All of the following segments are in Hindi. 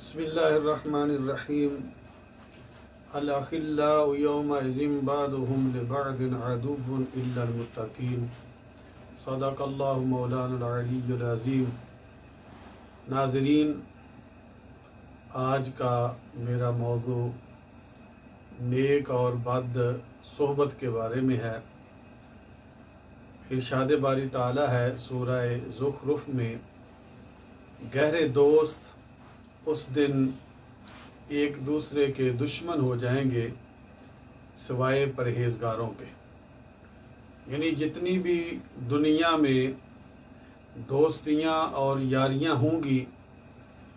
बिस्मिल्लाहिर्रहमानिर्रहीम। अल-अखिल्लाउ यौमइज़िन बअदुहुम लिबअदिन अदुव्वुन इल्लल मुत्तक़ीन। सदक़ल्लाहु मौलाना अल-अलिय्युल अज़ीम। नाज़रीन, आज का मेरा मौज़ू नेक और बद सोहबत के बारे में है। इरशाद बारी ताला है सूरह ज़ुख़रुफ़ में, गहरे दोस्त उस दिन एक दूसरे के दुश्मन हो जाएंगे सिवाय परहेज़गारों के। यानी जितनी भी दुनिया में दोस्तियाँ और यारियाँ होंगी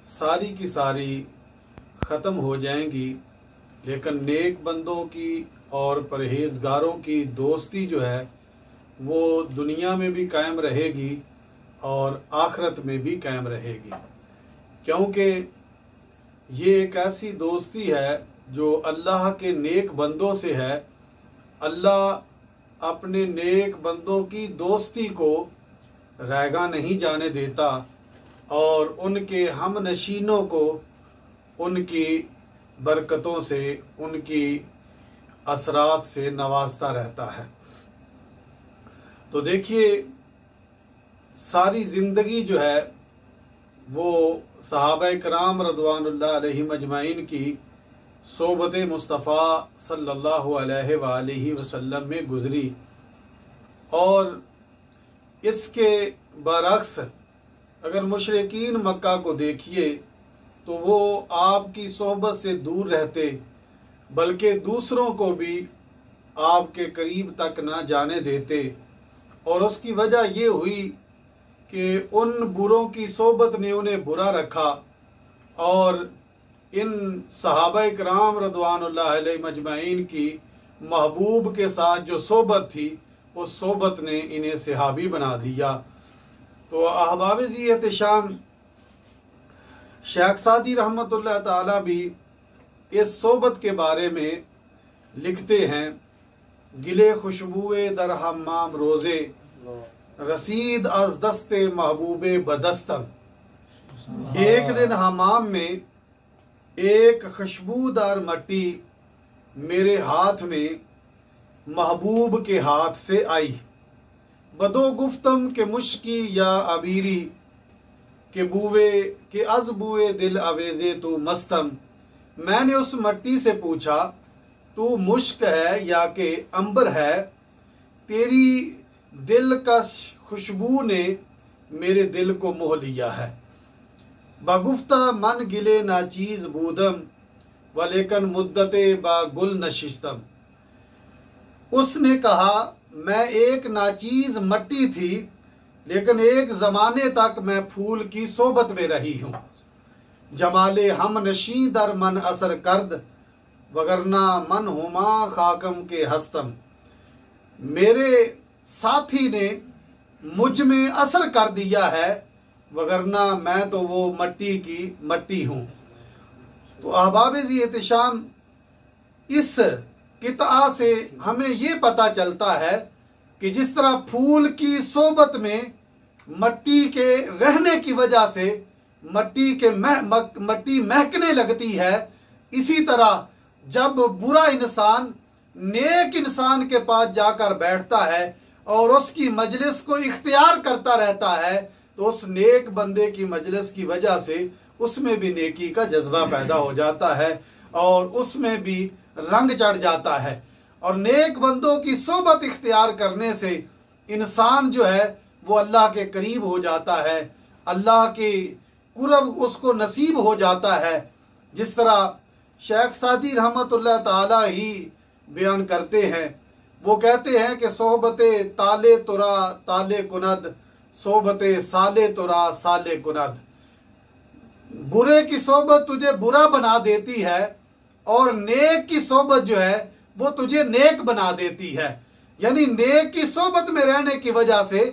सारी की सारी ख़त्म हो जाएंगी, लेकिन नेक बंदों की और परहेज़गारों की दोस्ती जो है वो दुनिया में भी कायम रहेगी और आखिरत में भी कायम रहेगी, क्योंकि ये एक ऐसी दोस्ती है जो अल्लाह के नेक बंदों से है। अल्लाह अपने नेक बंदों की दोस्ती को रैगा नहीं जाने देता और उनके हम नशीनों को उनकी बरकतों से, उनकी असरात से नवाजता रहता है। तो देखिए, सारी ज़िंदगी जो है वो सहाबाए कराम रज़वानुल्लाह अलैहिम अजमाइन की सोबत मुस्तफ़ा सल्लल्लाहु अलैहि वसल्लम में गुज़री, और इसके बरअक्स अगर मुशरिकीन मक्का को देखिए तो वो आपकी सोहबत से दूर रहते, बल्कि दूसरों को भी आपके करीब तक ना जाने देते। और उसकी वजह ये हुई कि उन बुरों की सोबत ने उन्हें बुरा रखा, और इन सहाबाए किराम रज़वानुल्लाह अलैहिम अजमाइन की महबूब के साथ जो सोबत थी उस सोबत ने इन्हें सहाबी बना दिया। तो अहबाब-ए एहतिशाम शेख सादी रहमतुल्लाह ताला भी इस सोबत के बारे में लिखते हैं, गिले खुशबुए दर हम्माम रोज़े रसीद अज दस्ते महबूबे बदस्तम। एक दिन हमाम में एक खुशबूदार मट्टी मेरे हाथ में महबूब के हाथ से आई। बदो गुफ्तम के मुश्की या अबीरी के बुए के अज बुए दिल अवेजे तू मस्तम। मैंने उस मट्टी से पूछा, तू मुश्क है या के अंबर है? तेरी दिल का खुशबू ने मेरे दिल को मोह लिया है। बगुफ्ता मन गिले नाचीज बूदम वलेकन मुद्दते बा गुल नशिस्तम। उसने कहा, मैं एक नाचीज मट्टी थी, लेकिन एक जमाने तक मैं फूल की सोबत में रही हूँ। जमाले हम नशी दर मन असर करद वगरना मन हुमा खाकम के हस्तम। मेरे साथी ने मुझ में असर कर दिया है, वगरना मैं तो वो मट्टी की मट्टी हूँ। तो अहबाब-ए एहतिशाम, इस किता से हमें ये पता चलता है कि जिस तरह फूल की सोबत में मट्टी के रहने की वजह से मट्टी महकने लगती है, इसी तरह जब बुरा इंसान नेक इंसान के पास जाकर बैठता है और उसकी मजलिस को इख्तियार करता रहता है, तो उस नेक बंदे की मजलिस की वजह से उसमें भी नेकी का जज्बा पैदा हो जाता है और उसमें भी रंग चढ़ जाता है। और नेक बंदों की सोबत इख्तियार करने से इंसान जो है वो अल्लाह के करीब हो जाता है, अल्लाह की कुर्ब उसको नसीब हो जाता है। जिस तरह शेख सादी रहमतुल्लाह ताला ही बयान करते हैं, वो कहते हैं कि सोहबते ताले तुरा ताले कुनद, सोहबते साले तुरा साले कुनद। बुरे की सोहबत तुझे बुरा बना देती है और नेक की सोहबत जो है वो तुझे नेक बना देती है। यानी नेक की सोहबत में रहने की वजह से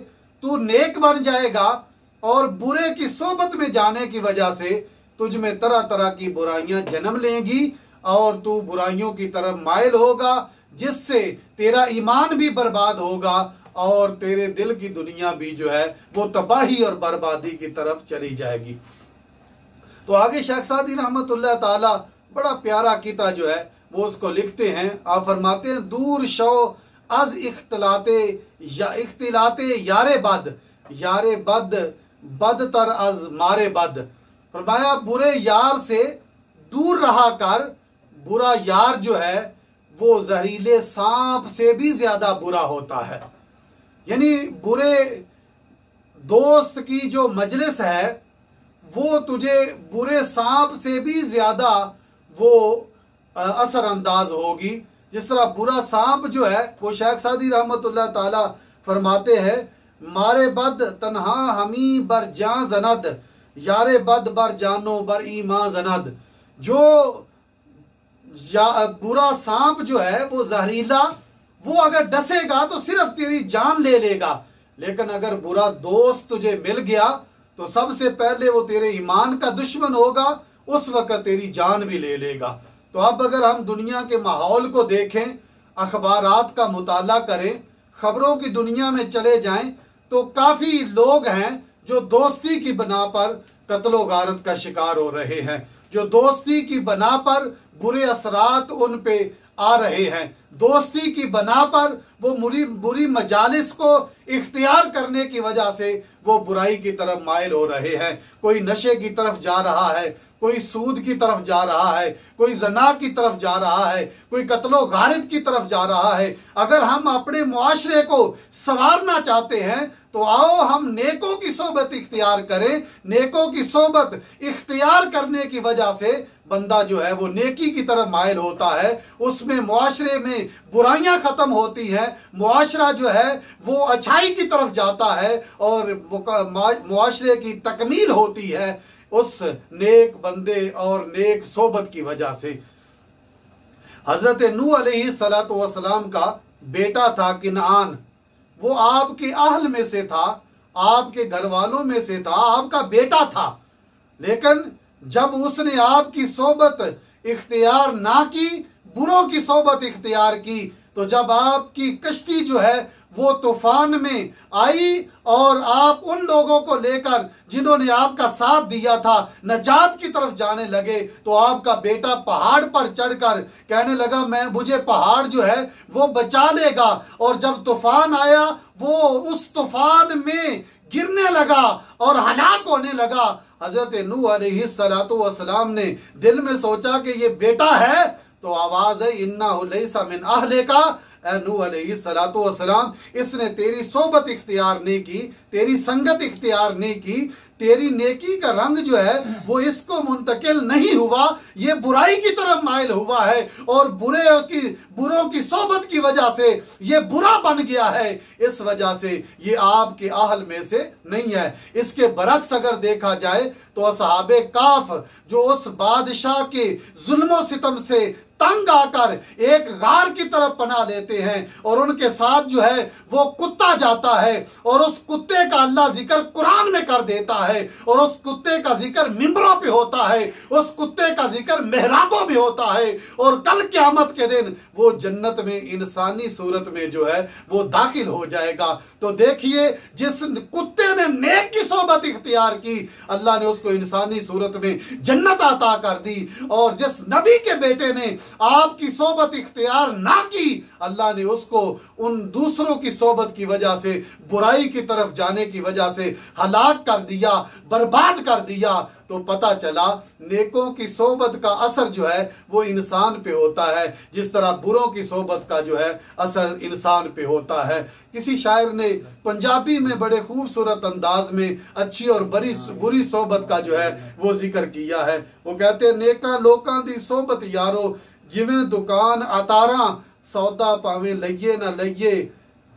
तू नेक बन जाएगा और बुरे की सोहबत में जाने की वजह से तुझ में तरह तरह की बुराइयां जन्म लेंगी और तू बुराइयों की तरफ माइल होगा, जिससे तेरा ईमान भी बर्बाद होगा और तेरे दिल की दुनिया भी जो है वो तबाही और बर्बादी की तरफ चली जाएगी। तो आगे शेख सादी रहमतुल्लाह ताला बड़ा प्यारा किता जो है वो उसको लिखते हैं। आप फरमाते हैं, दूर शो अज इख्तिलाते यारे बद बदतर अज मारे बद। फरमाया बुरे यार से दूर रहा कर, बुरा यार जो है वो जहरीले सांप से भी ज्यादा बुरा होता है। यानी बुरे दोस्त की जो मजलिस है वो तुझे बुरे सांप से भी ज्यादा वो असरअंदाज होगी। जिस तरह बुरा सांप जो है वो शेख सादी रहमतुल्लाह ताला फरमाते हैं, मारे बद तन्हा हमी बर जां जनद, यारे बद बर जानो बर ईमा जनद। जो बुरा सांप जो है वो जहरीला, वो अगर डसेगा तो सिर्फ तेरी जान ले लेगा, लेकिन अगर बुरा दोस्त तुझे मिल गया तो सबसे पहले वो तेरे ईमान का दुश्मन होगा, उस वक्त तेरी जान भी ले लेगा। तो अब अगर हम दुनिया के माहौल को देखें, अखबारात का मुताला करें, खबरों की दुनिया में चले जाएं, तो काफी लोग हैं जो दोस्ती की बना पर कत्लो गारत का शिकार हो रहे हैं, जो दोस्ती की बना पर बुरे असरात उन पे आ रहे हैं, दोस्ती की बना पर वो बुरी मजालिस को इख्तियार करने की वजह से वो बुराई की तरफ माइल हो रहे हैं। कोई नशे की तरफ जा रहा है, कोई सूद की तरफ जा रहा है, कोई जना की तरफ जा रहा है, कोई कत्लो गारिद की तरफ जा रहा है। अगर हम अपने मुआशरे को संवारना चाहते हैं तो आओ हम नेकों की सोबत इख्तियार करें। नेकों की सोबत इख्तियार करने की वजह से बंदा जो है वो नेकी की तरफ माइल होता है, उसमें मुआशरे में बुराइयां खत्म होती हैं, मुआशरा जो है वो अच्छाई की तरफ जाता है और मुआशरे की तकमील होती है उस नेक बंदे और नेक सोबत की वजह से। हजरत नूह अलैहिस्सलातु वस्सलाम का बेटा था किनान, वो आपके अहल में से था, आपके घर वालों में से था, आपका बेटा था। लेकिन जब उसने आपकी सोबत इख्तियार ना की, बुरों की सोबत इख्तियार की, तो जब आपकी कश्ती जो है वो तूफान में आई और आप उन लोगों को लेकर जिन्होंने आपका साथ दिया था नजात की तरफ जाने लगे, तो आपका बेटा पहाड़ पर चढ़कर कहने लगा मुझे पहाड़ जो है वो बचा लेगा। और जब तूफान आया वो उस तूफान में गिरने लगा और हलाक होने लगा। हजरत नूह अलैहिस्सलातु वस्सलाम ने दिल में सोचा कि ये बेटा है, तो आवाज है इन्नहु लैसा मिन अहलिका, नूह अलैहिस्सलातु वस्सलाम इसने तेरी सोबत इख्तियार नहीं की, तेरी संगत इख्तियार नहीं की, तेरी नेकी का रंग जो है वो इसको मुंतकिल नहीं हुआ, ये बुराई की तरफ माइल हुआ है और बुरों की सोबत की वजह से ये बुरा बन गया है, इस वजह से ये आपके अहल में से नहीं है। इसके बरक्स अगर देखा जाए तो असहाबे काफ जो उस बादशाह के जुल्मो सितम से तंग आकर एक गार की तरफ पनाह लेते हैं और उनके साथ जो है वो कुत्ता जाता है और उस कुत्ते का अल्लाह जिक्र कुरान में कर देता है और उस कुत्ते का जिक्र मिंबरों पे होता है, उस कुत्ते का जिक्र मेहराबों भी होता है और कल क़यामत के दिन वो जन्नत में इंसानी सूरत में जो है वो दाखिल हो जाएगा। तो देखिए, जिस कुत्ते ने नेक की सोबत इख्तियार की, अल्लाह ने उसको इंसानी सूरत में जन्नत अता कर दी, और जिस नबी के बेटे ने आपकी सोबत इख्तियार ना की, अल्लाह ने उसको उन दूसरों की सोबत की वजह से, बुराई की तरफ जाने की वजह से हलाक कर दिया, बर्बाद कर दिया। तो पता चला नेकों की सोबत का असर जो है वो इंसान पे होता है, जिस तरह बुरों की सोबत का जो है असर इंसान पे होता है। किसी शायर ने पंजाबी में बड़े खूबसूरत अंदाज में अच्छी और बुरी सोबत का जो है वो जिक्र किया है। वो कहते हैं, नेका लोकां दी सोबत यारो जिवें दुकान अतारा, सौदा पावे लइए ना लइए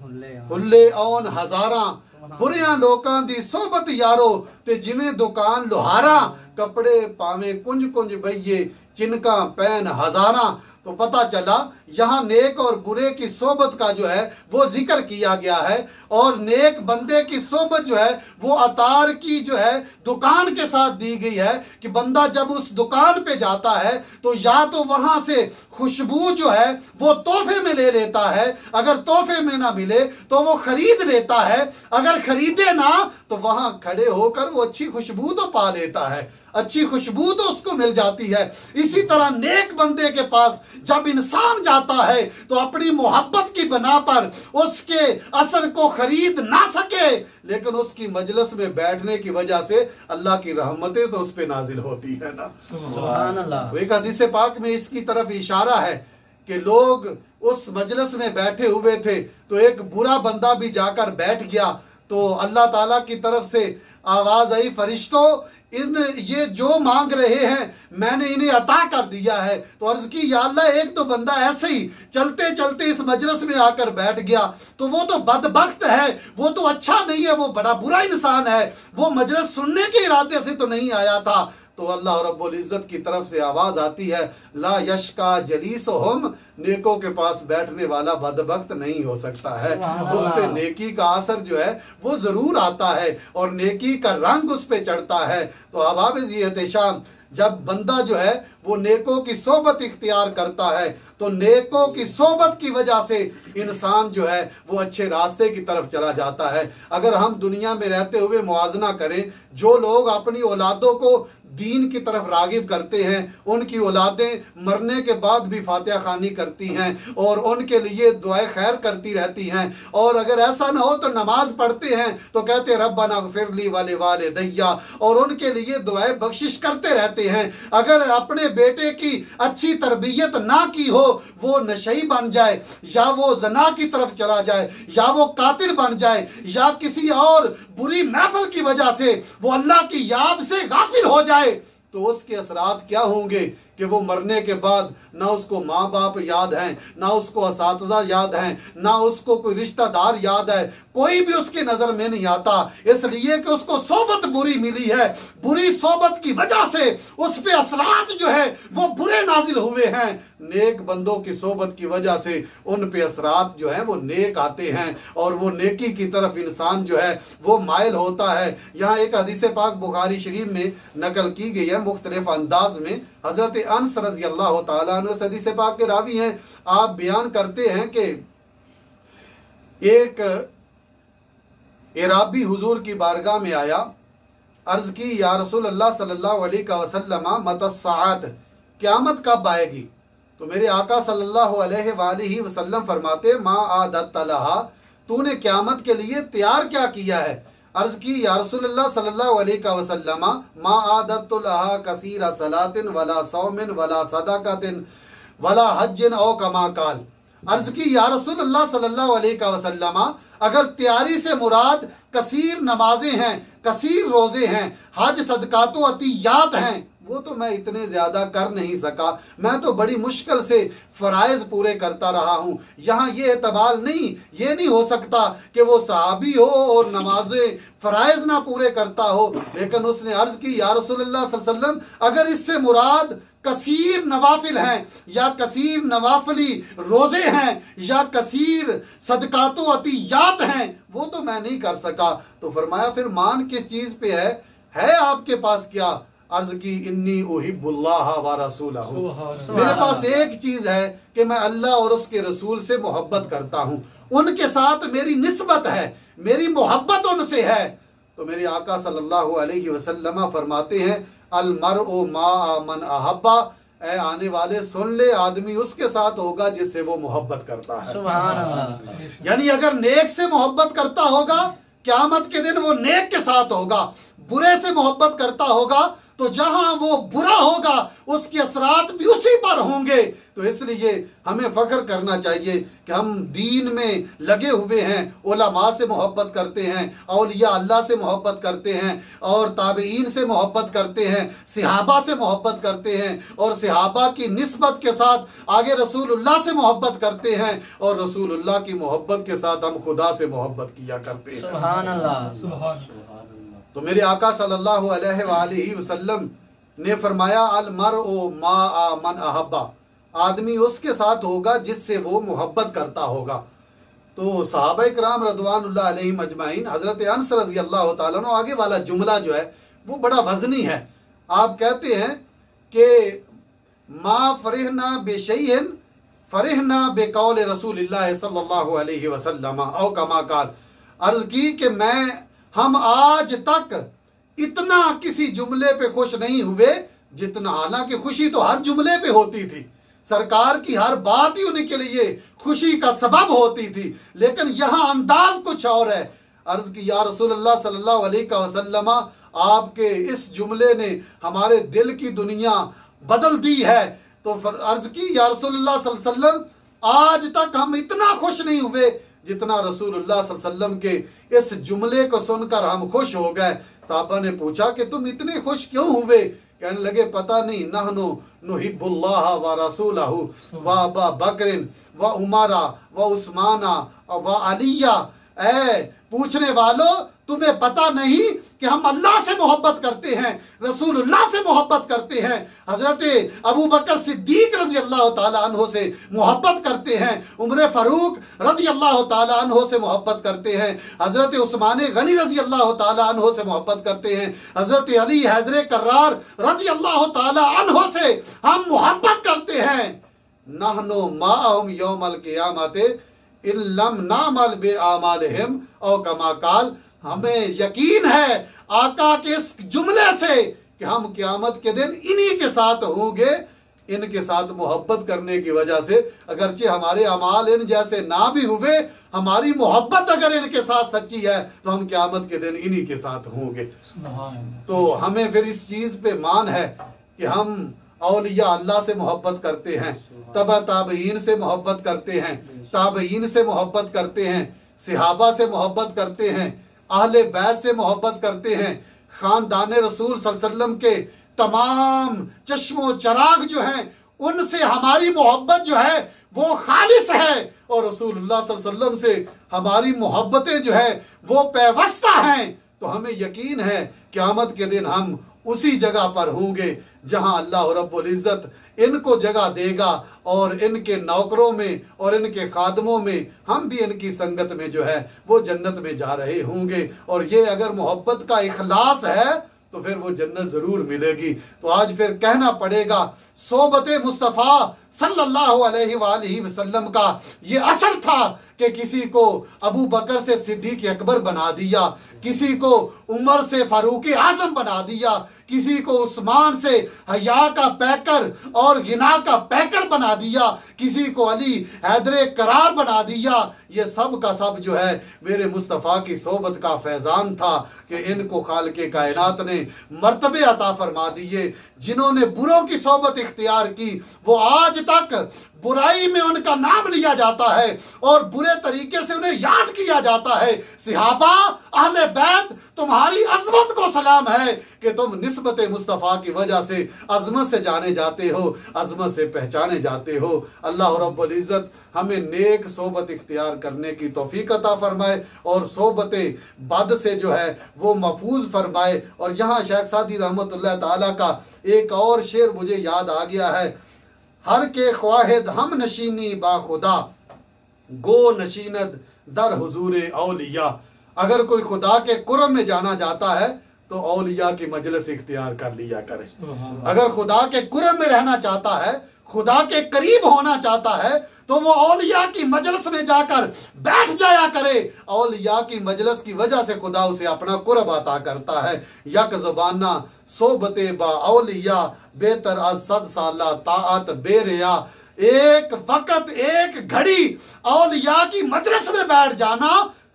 हुल्ले औन हजारा। बुरियां लोकां दी सोबत यारो ते जिवें दुकान लोहारा, कपड़े पावे कुंज कुंज बइये चिनका पैन हजारा। तो पता चला यहाँ नेक और बुरे की सोबत का जो है वो जिक्र किया गया है। और नेक बंदे की सोबत जो है वो अतार की जो है दुकान के साथ दी गई है कि बंदा जब उस दुकान पे जाता है तो या तो वहां से खुशबू जो है वो तोहफे में ले लेता है, अगर तोहफे में ना मिले तो वो खरीद लेता है, अगर खरीदे ना तो वहां खड़े होकर वो अच्छी खुशबू तो पा लेता है, अच्छी खुशबू तो उसको मिल जाती है। इसी तरह नेक बंदे के पास जब इंसान जाता है तो अपनी मोहब्बत की बना पर उसके असर को खरीद ना सके, लेकिन उसकी मजलिस में बैठने की वजह से अल्लाह की रहमतें तो उस पे नाजिल होती है ना। सुभान अल्लाह। तो एक हदीस पाक में इसकी तरफ इशारा है कि लोग उस मजलिस में बैठे हुए थे तो एक बुरा बंदा भी जाकर बैठ गया, तो अल्लाह ताला की तरफ से आवाज आई, फरिश्तों इन ये जो मांग रहे हैं मैंने इन्हें अता कर दिया है। तो अर्ज की या अल्लाह एक तो बंदा ऐसे ही चलते चलते इस मजलिस में आकर बैठ गया, तो वो तो बदबख्त है, वो तो अच्छा नहीं है, वो बड़ा बुरा इंसान है, वो मजलिस सुनने के इरादे से तो नहीं आया था। तो अल्लाह रब्बुल इज्जत की तरफ से आवाज आती है, ला यशका जलीसुहुम, नेकों के पास बैठने वाला बदबख्त नहीं हो सकता है, उस पे नेकी का असर जो है वो जरूर आता है और नेकी का रंग उस पे चढ़ता है। तो अबाबिज़ ये एहतिशाम, जब बंदा जो है वो नेकों की सोबत इख्तियार करता है तो नेकों की सोबत की वजह से इंसान जो है वो अच्छे रास्ते की तरफ चला जाता है। अगर हम दुनिया में रहते हुए मुआजना करें, जो लोग अपनी औलादों को दीन की तरफ रागिब करते हैं उनकी औलादें मरने के बाद भी फातिहा खानी करती हैं और उनके लिए दुआए खैर करती रहती हैं, और अगर ऐसा ना हो तो नमाज पढ़ते हैं तो कहते रब्बना ग़फ़िरली वाले वालिदैया, और उनके लिए दुआए बख्शिश करते रहते हैं। अगर अपने बेटे की अच्छी तरबियत ना की हो, वो नशई बन जाए या वो जना की तरफ चला जाए या वो कातिल बन जाए या किसी और बुरी महफिल की वजह से वो अल्लाह की याद से गाफिल हो जाए, तो उसके असरात क्या होंगे कि वो मरने के बाद ना उसको माँ बाप याद हैं, ना उसको असातिज़ा याद हैं, ना उसको कोई रिश्तेदार याद है, कोई भी उसके नजर में नहीं आता, इसलिए कि उसको सोबत बुरी मिली है। बुरी सोबत की वजह से उस पे असरात जो है वो बुरे नाजिल हुए हैं। नेक बंदों की सोबत की वजह से उन पे असरात जो है वो नेक आते हैं और वो नेकी की तरफ इंसान जो है वो माइल होता है। यहाँ एक हदीस पाक बुखारी शरीफ में नकल की गई है मुख्तलिफ अंदाज में। हजरत अनस रज़ी अल्लाह तआला अन्हु हदीस पाक के रावी हैं, आप बयान करते हैं कि एक एराबी हुजूर की बारगाह में आया, अर्ज की या रसूल अल्लाह सल्लल्लाहु अलैहि वसल्लम मतस्साअत, क़यामत कब आएगी? तो मेरे आका सल्लल्लाहु अलैहि वसल्लम फरमाते मा आदत लहा, तूने क़यामत के लिए तैयार क्या किया है? अर्ज की या रसूलल्लाह सल्लल्लाहु अलैहि वसल्लम मा आदतु लहा कसीरा सलातिन वला सौमिन वला सदकातिन वला हज्जिन औ कमा काल। अर्ज की या रसूलल्लाह सल्लल्लाहु अलैहि वसल्लम, अगर तैयारी से मुराद कसीर नमाजें हैं, कसीर रोजे हैं, हज सदकातो अतियात हैं, वो तो मैं इतने ज्यादा कर नहीं सका, मैं तो बड़ी मुश्किल से फराइज पूरे करता रहा हूँ। यहाँ ये एतबार नहीं, ये नहीं हो सकता कि वो सहाबी हो और नमाजे फराइज ना पूरे करता हो। लेकिन उसने अर्ज की या रसूलल्लाह सल्लल्लाहु अलैहि वसल्लम, अगर इससे मुराद कसीर नवाफिल हैं या कसीर नवाफिली रोजे हैं या कसीर सदकातो अतियात हैं, वो तो मैं नहीं कर सका। तो फरमाया फिर मान किस चीज पे है आपके पास क्या? अर्ज की इन्नी उहिब्बुल्लाह व रसूलहू, मेरे पास एक चीज है कि मैं अल्लाह और उसके रसूल से मोहब्बत करता हूँ, उनके साथ मेरी निस्बत है, मेरी मोहब्बत उनसे है। तो मेरे आका सल्लल्लाहु अलैहि वसल्लम फरमाते हैं अल मरउ मा मन अहब्बा, ए आने वाले सुन ले, आदमी उसके साथ होगा जिससे वो मोहब्बत करता है। सुभान अल्लाह। यानी अगर नेक से मोहब्बत करता होगा क़यामत के दिन वो नेक के साथ होगा, बुरे से मोहब्बत करता होगा तो जहां वो बुरा होगा उसके असरात भी उसी पर होंगे। तो इसलिए हमें फख्र करना चाहिए कि हम दीन में लगे हुए हैं, उलमा से मोहब्बत करते हैं, औलिया अल्लाह से मोहब्बत करते हैं और ताबईन से मोहब्बत करते हैं, सहाबा से मोहब्बत करते हैं और सहाबा की निस्बत के साथ आगे रसूलुल्लाह से मोहब्बत करते हैं और रसूलुल्लाह की मोहब्बत के साथ हम खुदा से मोहब्बत किया करते हैं। सुभान अल्लाह। तो मेरे आका सल्लल्लाहु अलैहि वसल्लम ने फरमाया अल मरउ मा मन अहब्बा, आदमी उसके साथ होगा जिससे वो मोहब्बत करता होगा। तो सहाबा इकराम रज़वानुल्लाह अलैहिम अजमाइन, हजरत अनस रज़ी अल्लाह तआला अन्हु, आगे वाला जुमला जो है वो बड़ा वजनी है। आप कहते हैं कि मा फरिहना बेशैइन फरिहना बेकौल रसूलिल्लाह सल्लल्लाहु अलैहि वसल्लम औ कमा काल। अर्ज की कि हम आज तक इतना किसी जुमले पे खुश नहीं हुए जितना, हालांकि खुशी तो हर जुमले पे होती थी, सरकार की हर बात ही उनके लिए खुशी का सबब होती थी, लेकिन यहाँ अंदाज कुछ और है। अर्ज की या रसूलुल्लाह सल्लल्लाहु अलैहि वसल्लम, आपके इस जुमले ने हमारे दिल की दुनिया बदल दी है। तो अर्ज की या रसूलुल्लाह सल्लल्लाहु अलैहि वसल्लम, आज तक हम इतना खुश नहीं हुए जितना रसूलुल्लाह सल्लल्लाहु अलैहि वसल्लम के इस जुमले को सुनकर हम खुश हो गए। साहबा ने पूछा कि तुम इतने खुश क्यों हुए? कहने लगे पता नहीं, नहनु नुहिब्बुल्लाह व रसूलहु व अबा बकरिन व उमरा व उस्माना व अलिया। ऐ पूछने वालों, तुम्हें पता नहीं कि हम अल्लाह से मोहब्बत करते हैं, रसूलुल्लाह से मोहब्बत करते हैं, हजरत अबू बकर सिद्दीक रजी अल्लाह ताला अन्हो से मोहब्बत करते हैं, उमर फारूक रजी अल्लाह ताला अन्हो से मोहब्बत करते हैं, हजरत उस्मान गनी रजी अल्लाह ताला अन्हो से मोहब्बत करते हैं, हजरत अली हैदर कर्रार रजी अल्लाह ताला अन्हो से हम मोहब्बत करते हैं। नहनु माअहुम यौमल क़ियामति इल्लम नामल बे आमालिहिम औ कमा काल। हमें यकीन है आका के इस जुमले से कि हम क़यामत के दिन इन्हीं के साथ होंगे, इनके साथ मोहब्बत करने की वजह से, अगरचे हमारे अमाल इन जैसे ना भी हुए, हमारी मोहब्बत अगर इनके साथ सच्ची है तो हम क़यामत के दिन इन्हीं के साथ होंगे। तो हमें फिर इस चीज पे मान है कि हम औलिया अल्लाह से मोहब्बत करते हैं, तबा ताबईन से मोहब्बत करते हैं, ताबईन से मोहब्बत करते हैं, सिहाबा से मोहब्बत करते हैं, अहले बैत से मोहब्बत करते हैं, खानदान रसूल सल्लल्लाहु अलैहि वसल्लम के तमाम चश्मो चराग जो हैं उनसे हमारी मोहब्बत जो है वो खालिस है, और रसूलुल्लाह सल्लल्लाहु अलैहि वसल्लम से हमारी मोहब्बतें जो है वो पैवस्ता हैं। तो हमें यकीन है क़यामत के दिन हम उसी जगह पर होंगे जहां अल्लाह रब्बुल इज्जत इनको जगह देगा, और इनके नौकरों में और इनके खादमों में हम भी इनकी संगत में जो है वो जन्नत में जा रहे होंगे। और ये अगर मोहब्बत का इखलास है तो फिर वो जन्नत जरूर मिलेगी। तो आज फिर कहना पड़ेगा सोबत मुस्तफ़ा सल्लल्लाहु अलैहि वसल्लम का ये असर था कि किसी को अबू बकर से सिद्दीक अकबर बना दिया, किसी को उमर से फारूक आजम बना दिया, किसी को उस्मान से हया का पैकर और गिना का पैकर बना दिया, किसी को अली हैदर करार बना दिया। ये सब का सब जो है मेरे मुस्तफ़ा की सोबत का फैजान था कि इनको खालिक़े कायनात ने मर्तबे अता फरमा दिए। जिन्होंने बुरों की सोबत इख्तियार की वो आज तक बुराई में उनका नाम लिया जाता है और बुरे तरीके से उन्हें याद किया जाता है। सिहाबा अहले बैत, तुम्हारी अजमत को सलाम है कि तुम निस्बत मुस्तफ़ा की वजह से अजमत से जाने जाते हो, अजमत से पहचाने जाते हो। अल्लाह रब्बुल इज्जत हमें नेक सोबत इख्तियार करने की तौफीक अता फरमाए और सोबत बद से जो है वो महफूज फरमाए। और यहाँ शेख सादी रहमतुल्लाह ताला का एक और शेर मुझे याद आ गया है, हर के ख्वाहिद हम नशीनी बा खुदा गो नशीनद दर हुजूर औलिया। अगर कोई खुदा के कुर्ब में जाना जाता है तो औलिया की मजलिस इख्तियार कर लिया करे। अगर खुदा के कुर्ब में रहना चाहता है, खुदा के करीब होना चाहता है तो वो औलिया की मजलिस में जाकर बैठ जाया करे। औलिया की मजलिस की वजह से खुदा उसे अपना कुर्ब अता करता है। यक ज़बाना सोबते बा औलिया बेहतर अज सद साला ताअत बेरिया। एक वक्त एक घड़ी औलिया की मजलिस में बैठ जाना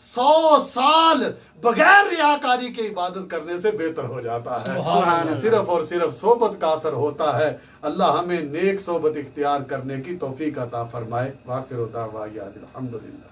100 साल बगैर रियाकारी के इबादत करने से बेहतर हो जाता है। सिर्फ और सिर्फ सोबत का असर होता है। अल्लाह हमें नेक सोबत इख्तियार करने की तौफीक अता फरमाए। वाखिर दावा अल्हम्दुलिल्लाह।